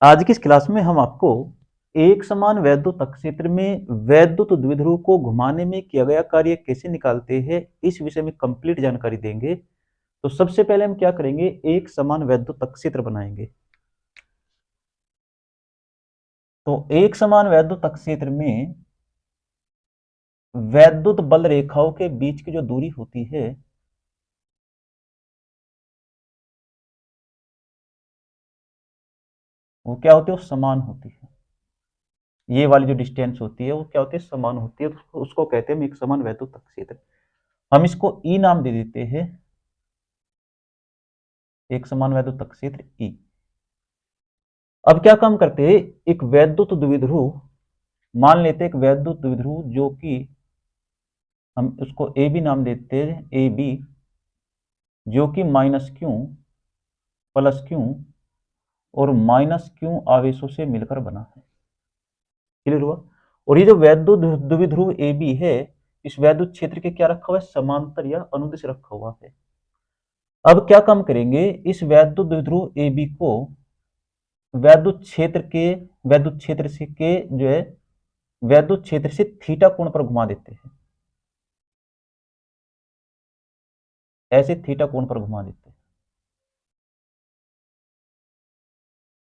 आज की इस क्लास में हम आपको एक समान वैद्युत क्षेत्र में वैद्युत द्विध्रुव को घुमाने में किया गया कार्य कैसे निकालते हैं, इस विषय में कंप्लीट जानकारी देंगे। तो सबसे पहले हम क्या करेंगे, एक समान वैद्युत क्षेत्र बनाएंगे। तो एक समान वैद्युत क्षेत्र में वैद्युत बल रेखाओं के बीच की जो दूरी होती है वो क्या होती है, वो समान होती है। ये वाली जो डिस्टेंस होती है वो क्या होती है, समान होती है। तो उसको कहते हैं एक समान वैद्युत क्षेत्र। हम इसको ई नाम दे देते हैं, एक समान वैद्युत क्षेत्र ई। अब क्या काम करते हैं, एक वैद्युत द्विध्रुव मान लेते हैं, एक वैद्युत द्विध्रुव जो कि हम उसको ए बी नाम देते हैं, ए बी, जो कि माइनस क्यू प्लस क्यू और माइनस क्यू आवेशों से मिलकर बना है। क्लियर हुआ। और ये जो वैद्युत द्विध्रुव ए बी है, इस वैद्युत क्षेत्र के क्या रखा हुआ है, समांतर या अनुदिश रखा हुआ है। अब क्या काम करेंगे, इस वैद्युत द्विध्रुव ए बी को वैद्युत क्षेत्र से के जो है वैद्युत क्षेत्र से थीटा कोण पर घुमा देते हैं। ऐसे थीटा कोण पर घुमा देते हैं।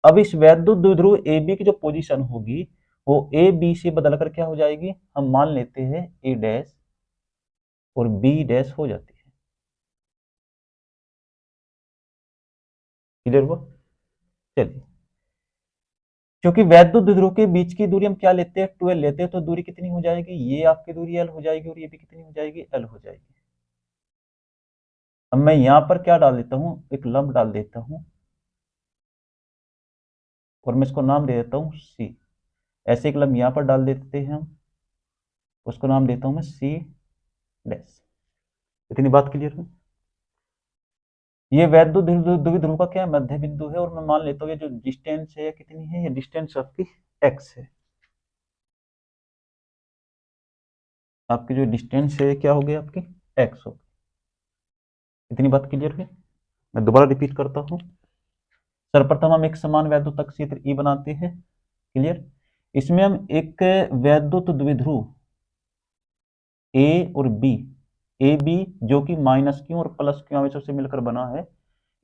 अब इस वैद्युत द्विध्रुव ए बी की जो पोजीशन होगी वो ए बी से बदलकर क्या हो जाएगी, हम मान लेते हैं ए डैश और बी डैश हो जाती है। क्लियर हुआ। चलिए, क्योंकि वैद्युत द्विध्रुव के बीच की दूरी हम क्या लेते हैं, 12 लेते हैं, तो दूरी कितनी हो जाएगी, ये आपकी दूरी एल हो जाएगी और ये भी कितनी हो जाएगी, एल हो जाएगी। अब मैं यहां पर क्या डाल देता हूं, एक लंब डाल देता हूं और मैं इसको नाम दे देता हूं सी। ऐसे एक लंब यहां पर डाल देते हैं हम, उसको नाम देता हूं मैं सी डैश। इतनी बात क्लियर है। ये वैद्युत द्विध्रुव का क्या मध्य बिंदु है और मैं मान लेता हूँ ये जो डिस्टेंस है कितनी है, ये डिस्टेंस आपकी एक्स है। आपकी जो डिस्टेंस है क्या हो गई, आपकी एक्स हो गई। इतनी बात क्लियर है। मैं दोबारा रिपीट करता हूँ। सर्वप्रथम हम एक समान वैद्युत क्षेत्र ई बनाते हैं। क्लियर। इसमें हम एक वैद्युत द्विध्रुव ए और बी, ए बी जो कि माइनस क्यू और प्लस क्यू आवेशों से मिलकर बना है,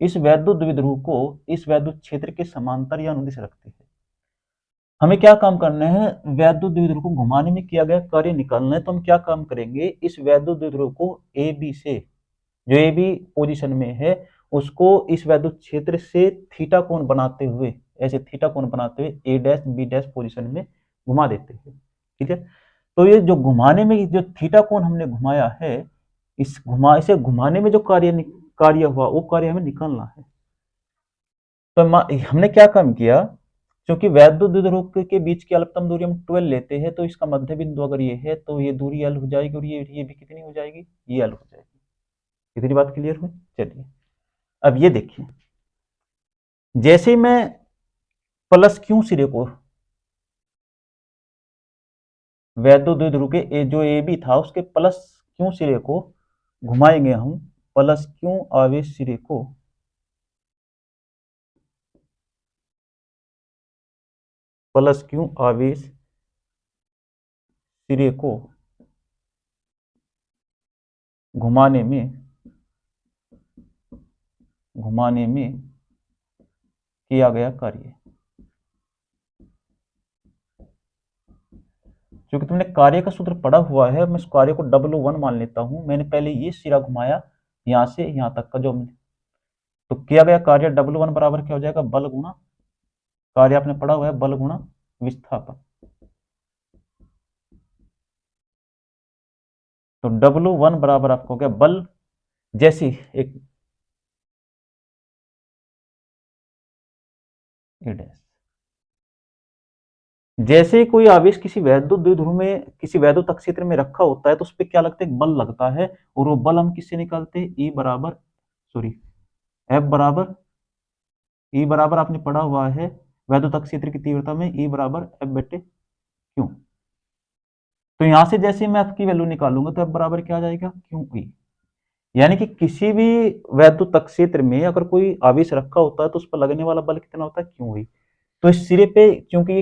इस वैद्युत द्विध्रुव को इस वैद्युत क्षेत्र के समांतर या अनुदिश रखते हैं। हमें क्या काम करना है, वैद्युत द्विध्रुव को घुमाने में किया गया कार्य निकालना है। तो हम क्या काम करेंगे, इस वैद्युत द्विध्रुव को ए बी से, जो ए बी पोजीशन में है, उसको इस वैद्युत क्षेत्र से थीटा कोण बनाते हुए, ऐसे थीटा कोण बनाते हुए ए डैश बी डैश पोजीशन में घुमा देते हैं। ठीक है। तो ये जो घुमाने में जो थीटा कोण हमने घुमाया है, इसे घुमाने में जो कार्य हुआ वो कार्य हमें निकालना है। तो हमने क्या काम किया, क्योंकि वैद्युत द्विध्रुव के बीच की अल्पतम दूरी हम 12 लेते हैं, तो इसका मध्य बिंदु अगर ये है तो ये दूरी एल हो जाएगी और ये भी कितनी हो जाएगी, ये एल हो जाएगी। इतनी बात क्लियर हुई। चलिए, अब ये देखिए, जैसे मैं प्लस क्यू सिरे को वैद्युत द्विध्रुव के जो ए बी था उसके प्लस क्यू सिरे को घुमाएंगे हम प्लस क्यू आवेश सिरे को प्लस क्यू आवेश सिरे को घुमाने में किया गया कार्य। क्योंकि तुमने कार्य का सूत्र पढ़ा हुआ है, मैं इस कार्य को W1 मान लेता हूं। मैंने पहले ये सिरा घुमाया यहां से यहां तक का जो, तो किया गया कार्य W1 बराबर क्या हो जाएगा, बल गुणा, कार्य आपने पढ़ा हुआ है बल गुणा विस्थापन। तो W1 बराबर आपको हो गया बल, जैसी एक जैसे ही कोई आवेश किसी वैद्युत द्विध्रुव में, किसी वैद्युत क्षेत्र में रखा होता है तो उस पर क्या लगता है, बल लगता है। और वो बल हम किससे निकालते हैं, ई बराबर, सॉरी, एफ बराबर, ई बराबर आपने पढ़ा हुआ है वैद्युत क्षेत्र की तीव्रता में ई बराबर एफ बटे क्यू। तो यहां से जैसे मैं एफ की वैल्यू निकालूंगा तो एफ बराबर क्या आ जाएगा, क्यू ई। यानी कि किसी भी वैद्युत क्षेत्र में अगर कोई आवेश रखा होता है तो उस पर लगने वाला बल कितना होता है, क्यू ई। तो इस सिरे पे, क्योंकि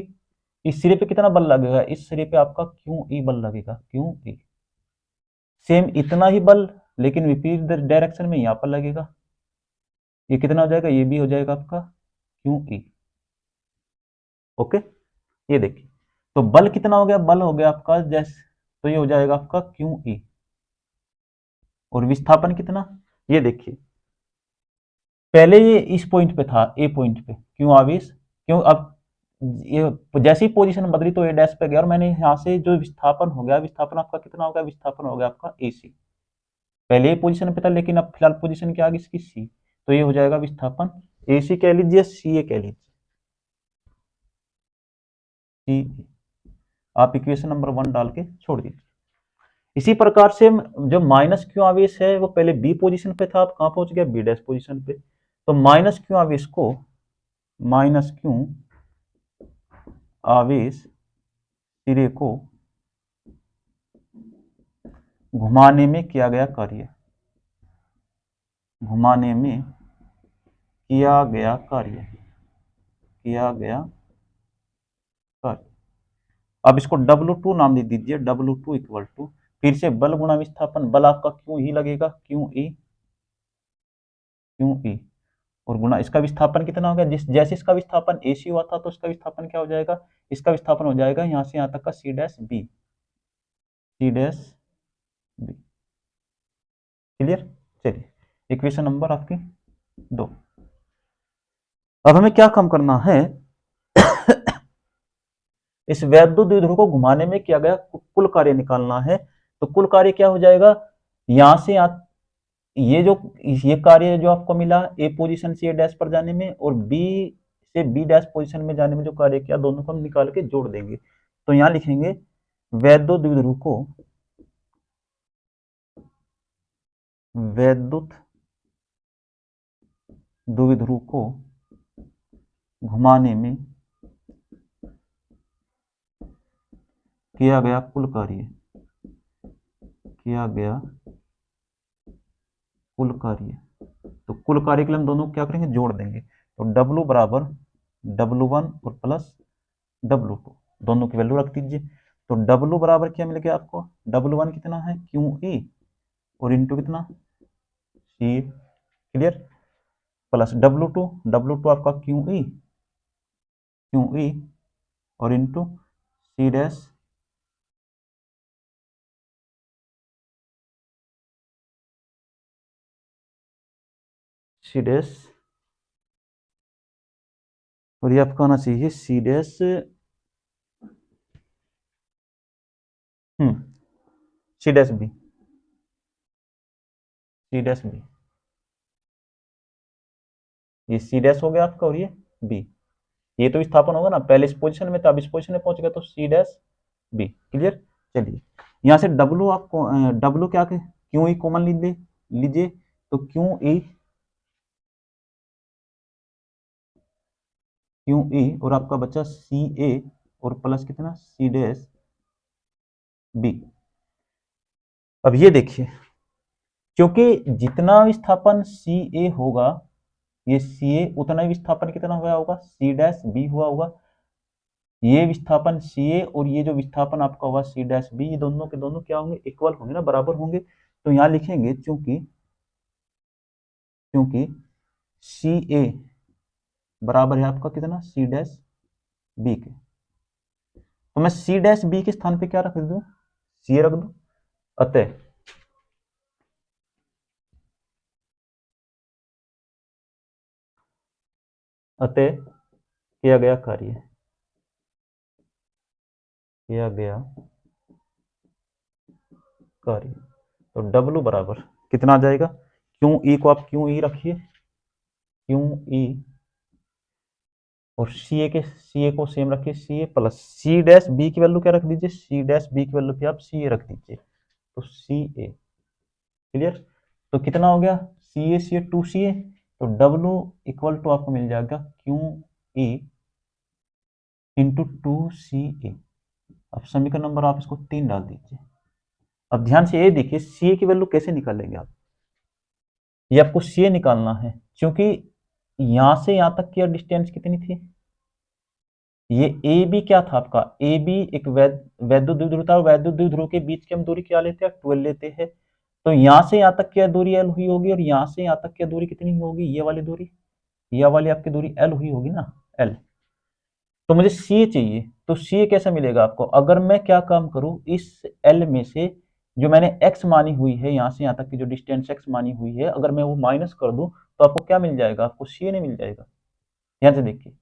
इस सिरे पे कितना बल लगेगा, इस सिरे पे आपका क्यू ई बल लगेगा, क्यू ई। सेम इतना ही बल लेकिन विपरीत डायरेक्शन में यहाँ पर लगेगा। ये कितना हो जाएगा, ये भी हो जाएगा आपका क्यू ई। ओके, ये देखिए, तो बल कितना हो गया, बल हो गया आपका जैसे, तो ये हो जाएगा आपका क्यू ई। और विस्थापन कितना, ये देखिए, पहले ये इस पॉइंट पे था, ए पॉइंट पे, क्यों आवेश, क्यों, अब ये जैसी पोजीशन बदली तो ए डैश पे गया, और मैंने यहाँ से जो विस्थापन हो गया, विस्थापन आपका कितना हो गया, विस्थापन हो गया आपका ए सी। पहले ये पोजीशन पे था लेकिन अब फिलहाल पोजीशन क्या आ गई इसकी, सी। तो ये हो जाएगा विस्थापन ए सी कह लीजिए, सी ए कह लीजिए, सी। आप इक्वेशन नंबर 1 डाल के छोड़ दीजिए। इसी प्रकार से जो माइनस क्यू आवेश है वो पहले बी पोजीशन पे था, अब कहां पहुंच गया, बी डैश पोजीशन पे। तो माइनस क्यू आवेश को, माइनस क्यू आवेश सिरे को घुमाने में किया गया कार्य, घुमाने में किया गया कार्य, किया गया कार्य। अब इसको W2 नाम दे दीजिए, W2 इक्वल टू, फिर से बल गुणा विस्थापन, बल आपका क्यू ही लगेगा, क्यू ई, क्यू ई, और गुणा इसका विस्थापन कितना हो गया, जिस जैसे इसका विस्थापन ए सी हुआ था तो इसका विस्थापन क्या हो जाएगा, इसका विस्थापन हो जाएगा यहाँ से यहाँ तक का C dash B, C dash B. Clear, चलिए इक्वेशन नंबर आपकी 2। अब हमें क्या काम करना है, इस वैद्युत द्विध्रुव को घुमाने में किया गया कुल कार्य निकालना है। तो कुल कार्य क्या हो जाएगा, यहां से यहाँ, ये कार्य जो आपको मिला ए पोजीशन से ए डैश पर जाने में और बी से बी डैश पोजीशन में जाने में जो कार्य किया, दोनों को हम निकाल के जोड़ देंगे। तो यहां लिखेंगे वैद्युत द्विध्रुव को, वैद्युत द्विध्रुव को घुमाने में किया गया कुल कार्य, किया गया कुल कार्य। तो कुल कार्य के लिए हम दोनों क्या करेंगे, जोड़ देंगे। तो W बराबर W1 और प्लस W2, दोनों की वैल्यू रख दीजिए। तो W बराबर क्या मिल गया आपको, W1 कितना है QE और इंटू कितना C, क्लियर, प्लस W2 आपका QE और into C dash, C dash, और ये आपका आना चाहिए C dash, C dash B, C dash B, ये C डैश हो गया आपका और ये B। ये तो विस्थापन होगा ना, पहले इस पोजीशन में था अब इस पोजीशन में पहुंच गया, तो C डैश B। क्लियर, चलिए यहां से W आपको W क्या के क्यू ई कॉमन लीजिए, तो क्यू ई और आपका बच्चा सी ए और प्लस कितना C डैश B। अब ये देखिए, क्योंकि जितना विस्थापन सी ए होगा, ये सी ए उतना ही विस्थापन कितना हुआ होगा, C डैश B हुआ होगा। ये विस्थापन सी ए और ये जो विस्थापन आपका हुआ C डैश B, ये दोनों के दोनों क्या होंगे, इक्वल होंगे ना, बराबर होंगे। तो यहाँ लिखेंगे क्योंकि सी ए बराबर है आपका कितना, C डैश B के, तो मैं C डैश B के स्थान पे क्या रख दूं, सी ए रख दूं। अतः किया गया कार्य, किया गया कार्य, तो W बराबर कितना आ जाएगा, क्यू ई को आप क्यू ई रखिए, क्यू ई, और सी ए को सेम रखिए, सी ए प्लस C डैश B की वैल्यू क्या रख दीजिए, C डैश B की वैल्यू पे आप सी ए रख दीजिए, तो सी ए। क्लियर, तो कितना हो गया, सी ए 2 तो W इक्वल टू आपको मिल जाएगा क्यू ई इंटू 2 अब समीकरण नंबर आप इसको 3 डाल दीजिए। अब ध्यान से ये देखिए, सी ए की वैल्यू कैसे निकालेंगे आप, ये आपको सी ए निकालना है, क्योंकि यहां से यहां तक की डिस्टेंस कितनी थी, ये ए बी क्या था आपका, ए बी एक वैद्युत द्विध्रुव था, और वैद्युत द्विध्रुव के बीच की हम दूरी क्या लेते हैं, 12 लेते हैं। तो यहाँ से यहाँ तक की दूरी एल हुई होगी, और यहाँ से यहाँ तक की दूरी कितनी होगी, ये वाली दूरी, ये वाली आपकी दूरी एल हुई होगी ना, एल। तो मुझे सी चाहिए, तो सी कैसे मिलेगा आपको, अगर मैं क्या काम करूं, इस एल में से जो मैंने एक्स मानी हुई है, यहाँ से यहाँ तक की जो डिस्टेंस एक्स मानी हुई है, अगर मैं वो माइनस कर दूं तो आपको क्या मिल जाएगा, आपको सी नहीं मिल जाएगा। ध्यान से देखिए,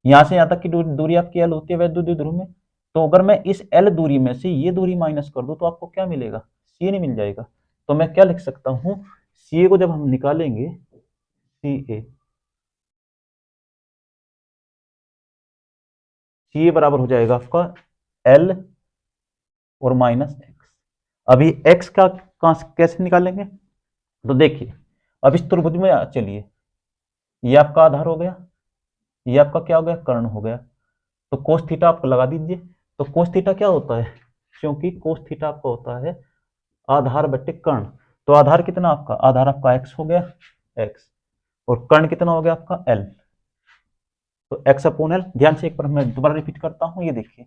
यहाँ से यहाँ तक की दूरी आपकी एल होती है वैद्युत द्विध्रुव में, तो अगर मैं इस एल दूरी में से ये दूरी माइनस कर दूं तो आपको क्या मिलेगा, सी नहीं मिल जाएगा। तो मैं क्या लिख सकता हूँ, सी ए को जब हम निकालेंगे, सी ए बराबर हो जाएगा आपका एल और माइनस एक्स। अभी एक्स का कैसे निकालेंगे, तो देखिए, अब इस त्रिभुज में चलिए, ये आपका आधार हो गया, ये आपका क्या हो गया, कर्ण हो गया। तो कोस थीटा आप लगा दीजिए। तो कोस थीटा क्या होता है, क्योंकि कोस थीटा आपका होता है आधार बटे कर्ण। तो आधार कितना आपका, आधार आपका एक्स हो गया, एक्स, और कर्ण कितना हो गया आपका एल। तो एक्स अपॉन एल। ध्यान से एक बार मैं दोबारा रिपीट करता हूं, ये देखिए,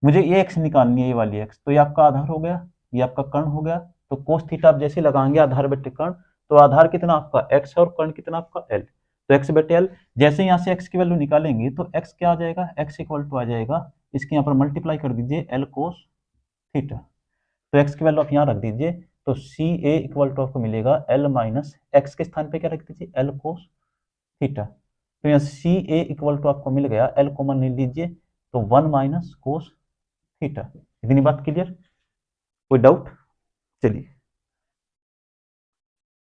मुझे ये एक्स निकालनी है, ये वाली एक्स, तो ये आपका आधार हो गया, ये आपका कर्ण हो गया। तो कोस थीटा आप जैसे लगाएंगे आधार बटे कर्ण, तो आधार कितना आपका एक्स है और कर्ण कितना आपका एल। तो एक्स बटे एल, जैसे यहाँ से एक्स की वैल्यू निकालेंगे तो एक्स क्या आ जाएगा, एक्स इक्वल टू आ जाएगा, इसके यहाँ पर मल्टीप्लाई कर दीजिए एल कोस थीटा। तो एक्स की वैल्यू आप यहाँ रख दीजिए, तो सी ए इक्वल टू आपको मिलेगा एल माइनस एक्स के स्थान पे क्या रख दीजिए, एल कोस थीटा। तो यहाँ सी ए इक्वल टू आपको मिल गया, एल कॉमन ले लीजिए, तो 1 माइनस कोस थीटा। इतनी बात क्लियर, कोई डाउट। चलिए,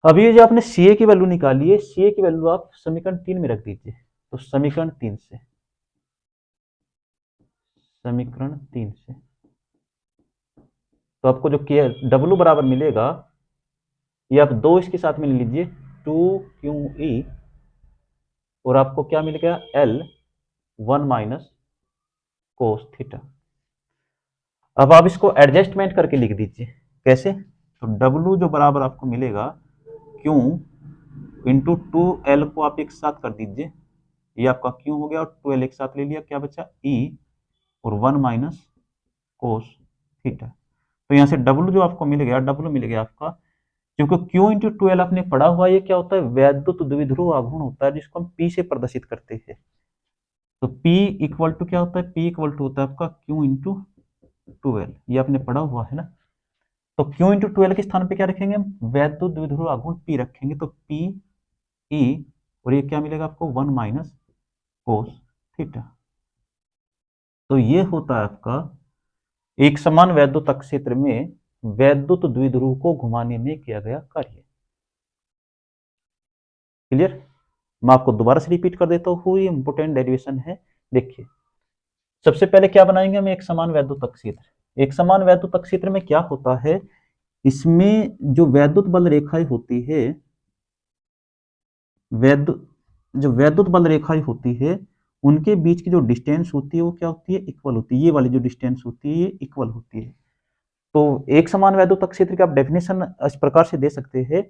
अभी ये जो आपने सी ए की वैल्यू निकाली है, सी ए की वैल्यू आप समीकरण 3 में रख दीजिए। तो समीकरण 3 से, समीकरण 3 से तो आपको जो के डब्ल्यू बराबर मिलेगा, ये आप दो इसके साथ में ले लीजिए, 2 QE, और आपको क्या मिल गया, एल 1 माइनस कोस थीटा। अब आप इसको एडजस्टमेंट करके लिख दीजिए, कैसे, तो डब्ल्यू जो बराबर आपको मिलेगा, क्यू इंटू 2L को आप एक साथ कर दीजिए, ये आपका क्यू हो गया, और 2L एक साथ ले लिया, क्या बचा E, और 1 माइनस कोस थीटा। तो यहाँ से डब्ल्यू जो आपको मिल गया, डब्ल्यू मिल गया आपका, क्योंकि क्यू इंटू 2L आपने पढ़ा हुआ, ये क्या होता है, वैद्युत द्विध्रुव आघूर्ण होता है, जिसको हम P से प्रदर्शित करते हैं। तो P इक्वल टू क्या होता है, P इक्वल टू होता है आपका क्यू इंटू 2L, ये आपने पढ़ा हुआ है ना। तो क्यू इंटू 2L के स्थान पे क्या रखेंगे हम, वैद्युत द्विध्रुव आघूर्ण P रखेंगे, तो P E, और ये क्या मिलेगा आपको, 1 माइनस कोस थीटा। तो ये होता है आपका एक समान वैद्युत क्षेत्र में वैद्युत द्विध्रुव को घुमाने में किया गया कार्य। क्लियर, मैं आपको दोबारा से रिपीट कर देता हूँ, ये इंपोर्टेंट डेरिवेशन है। देखिए, सबसे पहले क्या बनाएंगे हम, एक समान वैद्युत क्षेत्र। एक समान वैद्युत क्षेत्र में क्या होता है, इसमें जो वैद्युत बल रेखाएं होती है, जो वैद्युत बल रेखाएं होती है, उनके बीच की जो डिस्टेंस होती है वो क्या होती है, इक्वल होती है। ये वाली जो डिस्टेंस होती है ये इक्वल होती है। तो एक समान वैद्युत क्षेत्र की आप डेफिनेशन इस प्रकार से दे सकते हैं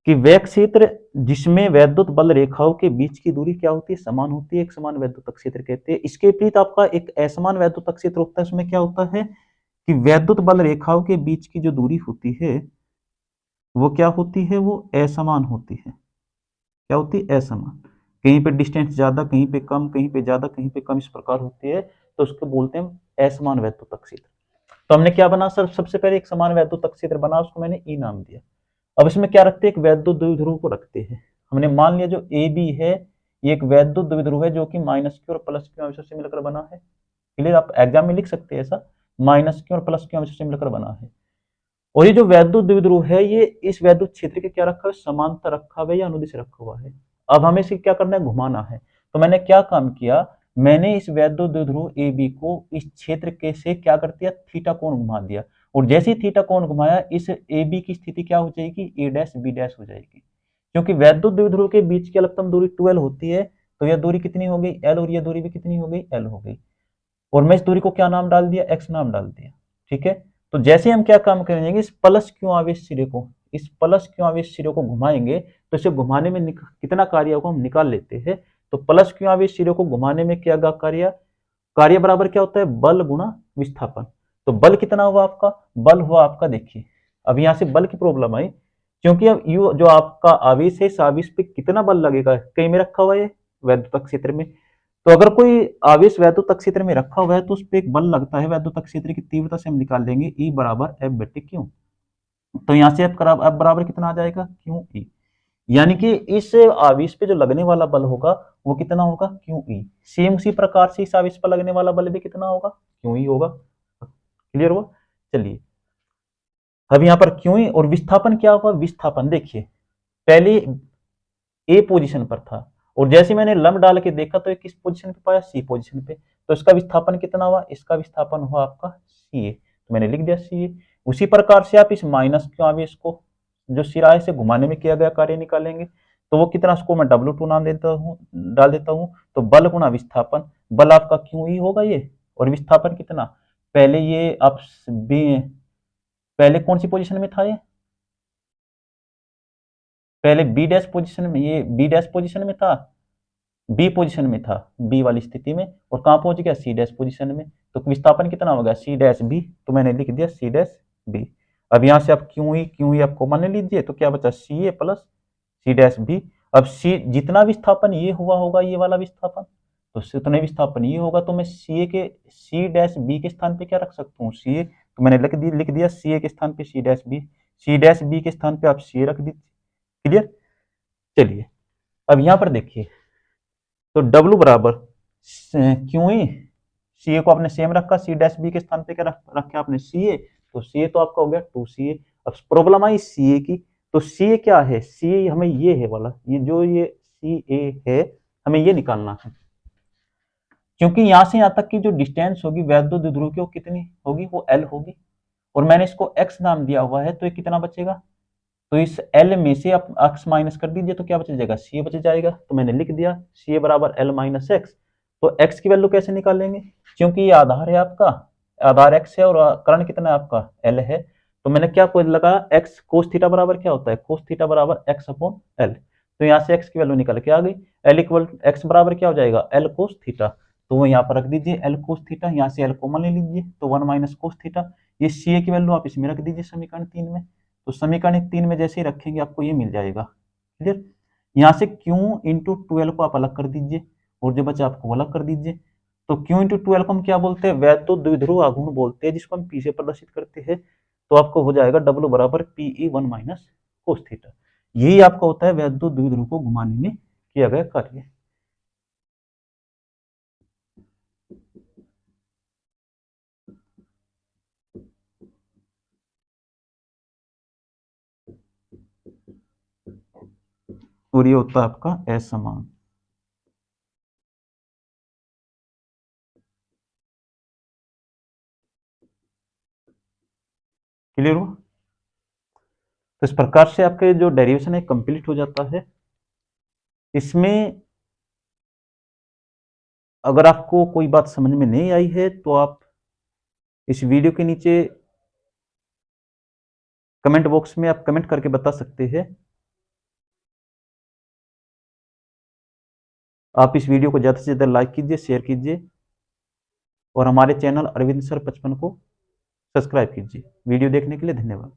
कि वह क्षेत्र जिसमें वैद्युत बल रेखाओं के बीच की दूरी क्या होती है, समान होती है, एक समान वैद्युत क्षेत्र कहते हैं। इसके विपरीत आपका एक असमान वैद्युत क्षेत्र होता है, उसमें क्या होता है कि वैद्युत बल रेखाओं के बीच की जो दूरी होती है वो क्या होती है, वो असमान होती है। क्या होती है, असमान। कहीं पे डिस्टेंस ज्यादा, कहीं पे कम, कहीं पे ज्यादा, कहीं पे कम, इस प्रकार होती है, तो उसको बोलते हैं असमान वैद्युत क्षेत्र। तो हमने क्या बना सर, सबसे पहले एक समान वैद्युत क्षेत्र बना, उसको मैंने ई नाम दिया। अब इसमें क्या रखते हैं, एक वैद्युत द्विध्रुव को रखते हैं। हमने मान लिया जो ए बी है, ये एक वैद्युत द्विध्रुव है, जो कि माइनस क्यू और प्लस क्यू अंशों से मिलकर बना है। क्लियर, आप एग्जाम में लिख सकते हैं ऐसा, माइनस क्यू और प्लस क्यू अंशों से मिलकर बना है। और ये जो वैद्युत द्विध्रुव है, ये इस वैद्युत क्षेत्र के क्या रखा है, समांतर रखा हुआ है या अनुदिश रखा हुआ है। अब हमें इसे क्या करना है, घुमाना है। तो मैंने क्या काम किया, मैंने इस वैद्युत द्विध्रुव ए बी को इस क्षेत्र के से क्या कर दिया, थीटा कोण घुमा दिया। और जैसे ही थीटा कोण घुमाया, इस ए बी की स्थिति क्या हो जाएगी, ए डैश बी डैश हो जाएगी। क्योंकि वैद्युत द्विध्रुव के बीच की अधिकतम दूरी 12 होती है, तो यह दूरी कितनी हो गई, एल, और यह दूरी भी कितनी हो गई, एल हो गई। और मैं इस दूरी को क्या नाम डाल दिया, एक्स नाम डाल दिया। ठीक है, तो जैसे हम क्या काम करेंगे, इस प्लस क्यू आवेश सिरे को, इस प्लस क्यू आवेश सिरे को घुमाएंगे, तो इसे घुमाने में कितना कार्य होगा हम निकाल लेते हैं। तो प्लस क्यू आवेश सिरे को घुमाने में किया गया कार्य बराबर क्या होता है, बल गुणा विस्थापन। तो बल कितना हुआ आपका, बल हुआ आपका, देखिए अब यहां से बल की प्रॉब्लम आई, क्योंकि अब यू जो आपका आवेश है इस आवेश पे कितना बल लगेगा, कहीं में रखा हुआ है वैद्युत क्षेत्र में। तो अगर कोई आवेश वैद्युत क्षेत्र में रखा हुआ है तो उस पर एक बल लगता है, वैद्युत क्षेत्र की तीव्रता से हम निकाल लेंगे E बराबर एफ बटे क्यू। तो यहाँ से एफ बराबर कितना आ जाएगा, क्यू ई। यानी कि इस आवेश पे जो लगने वाला बल होगा वो कितना होगा, क्यू ई। सेम उसी प्रकार से इस आवेश पर लगने वाला बल भी कितना होगा, क्यू ई होगा। क्लियर हुआ। चलिए अब यहाँ पर क्यू ई और विस्थापन क्या होगा, विस्थापन देखिए पहले ए पोजीशन पर था और जैसे मैंने लंब डाल के देखा तो ये किस पोजीशन पे पाया, सी पोजीशन पे। तो इसका विस्थापन कितना हुआ, इसका विस्थापन हुआ आपका सी ए, तो मैंने लिख दिया सी ए। उसी प्रकार से आप इस माइनस क्यू आवेश को जो सिराए से घुमाने में किया गया कार्य निकालेंगे, तो वो कितना, उसको मैं W2 नाम देता हूँ, डाल देता हूँ। तो बल गुणा विस्थापन, बल आपका क्यू ई होगा ये, और विस्थापन कितना, पहले ये आप पहले कौन सी पोजीशन में था ये, पहले बी डैश पोजीशन में, ये बी डैश पोजीशन में था, बी पोजीशन में था, बी वाली स्थिति में, और कहां पहुंच गया, सी डैश पोजीशन में। तो विस्थापन कितना हो गया, सी डैश बी, तो मैंने लिख दिया सी डैश बी। अब यहां से आप क्यू ई आप कॉमन ले लीजिए, तो क्या बचा, सी ए प्लस सी डैश बी। अब सी जितना विस्थापन ये हुआ होगा, ये वाला विस्थापन, तो उतने विस्थापन ये होगा, तो मैं सी ए के सी डैश बी के स्थान पे क्या रख सकता हूँ, सी ए। तो मैंने लिख दिया सी ए के स्थान पे C dash B, C dash B के स्थान पे आप सी ए रख दीजिए। क्लियर। चलिए अब यहां पर देखिए, तो W बराबर क्यू ई, सी ए को आपने सेम रखा, सी डैश बी के स्थान पे क्या रखा आपने, सी ए। तो सी ए तो आपका हो गया 2 CA। अब प्रॉब्लम आई सी ए की, तो सी ए क्या है, सी ए हमें ये है वाला, ये जो ये सी ए है हमें ये निकालना है, क्योंकि यहां से यहां तक की जो डिस्टेंस होगी वैद्युत द्विध्रुव की वो कितनी होगी, वो L होगी, और मैंने इसको x नाम दिया हुआ है, तो ये कितना बचेगा, तो इस L में से आप x माइनस कर दीजिए तो क्या बच जाएगा, सी बच जाएगा। तो मैंने लिख दिया सी बराबर L माइनस एक्स। तो x की वैल्यू कैसे निकालेंगे, क्योंकि ये आधार है आपका, आधार x है और कर्ण कितना है आपका L है। तो मैंने क्या कोई लगा, x कोस थीटा बराबर क्या होता है, कोस थीटा बराबर x अपॉन L। तो यहाँ से x की वैल्यू निकल के आ गई, L इक्वल x बराबर क्या हो जाएगा, L कोस थीटा। तो वो यहाँ पर रख दीजिए L कोस थीटा, यहाँ से L कॉमन ले लीजिए, तो 1 माइनस कोस थीटा। ये सी ए की वैल्यू आप इसमें रख दीजिए समीकरण 3 में। तो समीकरण 3 में जैसे ही रखेंगे आपको ये मिल जाएगा। क्लियर। यहाँ से Q इंटू 12 को आप अलग कर दीजिए और जो बचा आपको अलग कर दीजिए। तो Q इंटू 12 को हम क्या बोलते हैं, वैद्युत द्विध्रुव आघूर्ण बोलते हैं, जिसको हम P से प्रदर्शित करते हैं। तो आपको हो जाएगा W बराबर PE1 माइनस कोस थीटा। यही आपका होता है वैद्युत द्विध्रुव को घुमाने में किया गया कार्य। और ये होता है आपका असमान। क्लियर हुआ। तो इस प्रकार से आपके जो डेरिवेशन है कंप्लीट हो जाता है। इसमें अगर आपको कोई बात समझ में नहीं आई है तो आप इस वीडियो के नीचे कमेंट बॉक्स में आप कमेंट करके बता सकते हैं। आप इस वीडियो को ज़्यादा से ज़्यादा लाइक कीजिए, शेयर कीजिए और हमारे चैनल अरविंद सर 55 को सब्सक्राइब कीजिए। वीडियो देखने के लिए धन्यवाद।